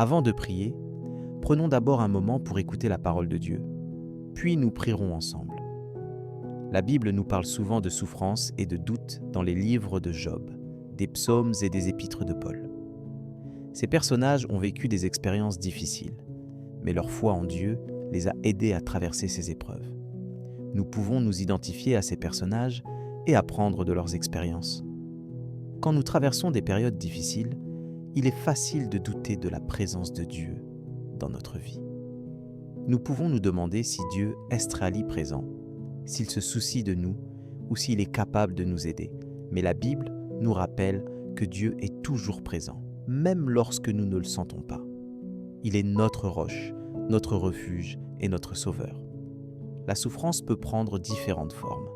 Avant de prier, prenons d'abord un moment pour écouter la parole de Dieu, puis nous prierons ensemble. La Bible nous parle souvent de souffrance et de doute dans les livres de Job, des psaumes et des épîtres de Paul. Ces personnages ont vécu des expériences difficiles, mais leur foi en Dieu les a aidés à traverser ces épreuves. Nous pouvons nous identifier à ces personnages et apprendre de leurs expériences. Quand nous traversons des périodes difficiles, il est facile de douter de la présence de Dieu dans notre vie. Nous pouvons nous demander si Dieu est réellement présent, s'il se soucie de nous ou s'il est capable de nous aider. Mais la Bible nous rappelle que Dieu est toujours présent, même lorsque nous ne le sentons pas. Il est notre roche, notre refuge et notre sauveur. La souffrance peut prendre différentes formes.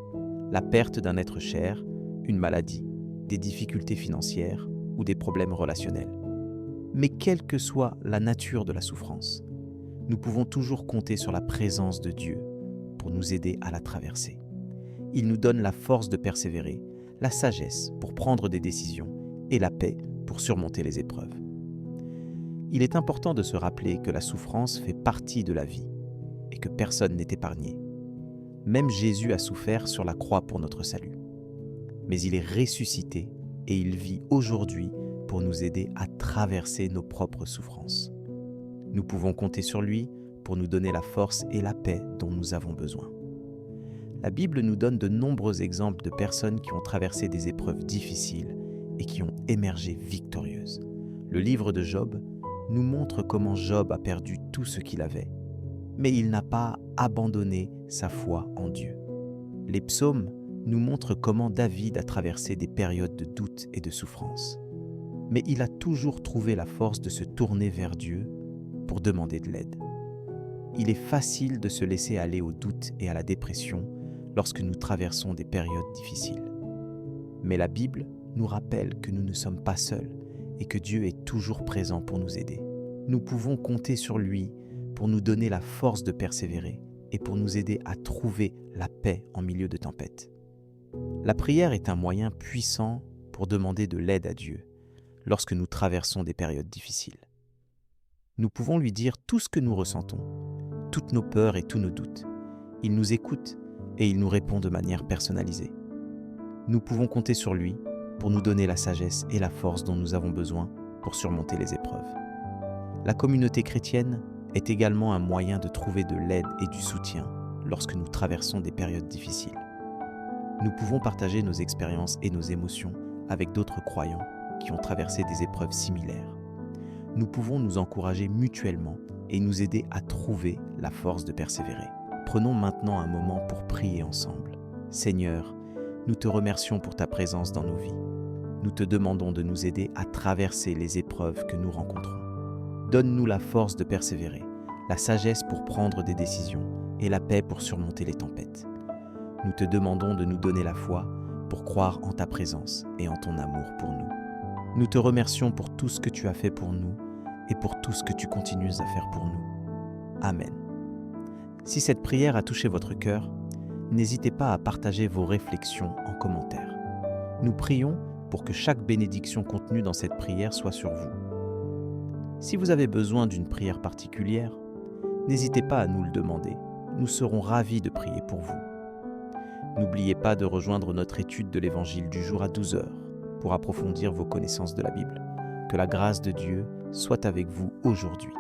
La perte d'un être cher, une maladie, des difficultés financières ou des problèmes relationnels. Mais quelle que soit la nature de la souffrance, nous pouvons toujours compter sur la présence de Dieu pour nous aider à la traverser. Il nous donne la force de persévérer, la sagesse pour prendre des décisions et la paix pour surmonter les épreuves. Il est important de se rappeler que la souffrance fait partie de la vie et que personne n'est épargné. Même Jésus a souffert sur la croix pour notre salut. Mais il est ressuscité et il vit aujourd'hui pour nous aider à traverser nos propres souffrances. Nous pouvons compter sur lui pour nous donner la force et la paix dont nous avons besoin. La Bible nous donne de nombreux exemples de personnes qui ont traversé des épreuves difficiles et qui ont émergé victorieuses. Le livre de Job nous montre comment Job a perdu tout ce qu'il avait, mais il n'a pas abandonné sa foi en Dieu. Les psaumes nous montrent comment David a traversé des périodes de doute et de souffrance, mais il a toujours trouvé la force de se tourner vers Dieu pour demander de l'aide. Il est facile de se laisser aller au doute et à la dépression lorsque nous traversons des périodes difficiles. Mais la Bible nous rappelle que nous ne sommes pas seuls et que Dieu est toujours présent pour nous aider. Nous pouvons compter sur lui pour nous donner la force de persévérer et pour nous aider à trouver la paix en milieu de tempête. La prière est un moyen puissant pour demander de l'aide à Dieu lorsque nous traversons des périodes difficiles. Nous pouvons lui dire tout ce que nous ressentons, toutes nos peurs et tous nos doutes. Il nous écoute et il nous répond de manière personnalisée. Nous pouvons compter sur lui pour nous donner la sagesse et la force dont nous avons besoin pour surmonter les épreuves. La communauté chrétienne est également un moyen de trouver de l'aide et du soutien lorsque nous traversons des périodes difficiles. Nous pouvons partager nos expériences et nos émotions avec d'autres croyants qui ont traversé des épreuves similaires. Nous pouvons nous encourager mutuellement et nous aider à trouver la force de persévérer. Prenons maintenant un moment pour prier ensemble. Seigneur, nous te remercions pour ta présence dans nos vies. Nous te demandons de nous aider à traverser les épreuves que nous rencontrons. Donne-nous la force de persévérer, la sagesse pour prendre des décisions et la paix pour surmonter les tempêtes. Nous te demandons de nous donner la foi pour croire en ta présence et en ton amour pour nous. Nous te remercions pour tout ce que tu as fait pour nous et pour tout ce que tu continues à faire pour nous. Amen. Si cette prière a touché votre cœur, n'hésitez pas à partager vos réflexions en commentaire. Nous prions pour que chaque bénédiction contenue dans cette prière soit sur vous. Si vous avez besoin d'une prière particulière, n'hésitez pas à nous le demander. Nous serons ravis de prier pour vous. N'oubliez pas de rejoindre notre étude de l'Évangile du jour à 12h pour approfondir vos connaissances de la Bible. Que la grâce de Dieu soit avec vous aujourd'hui.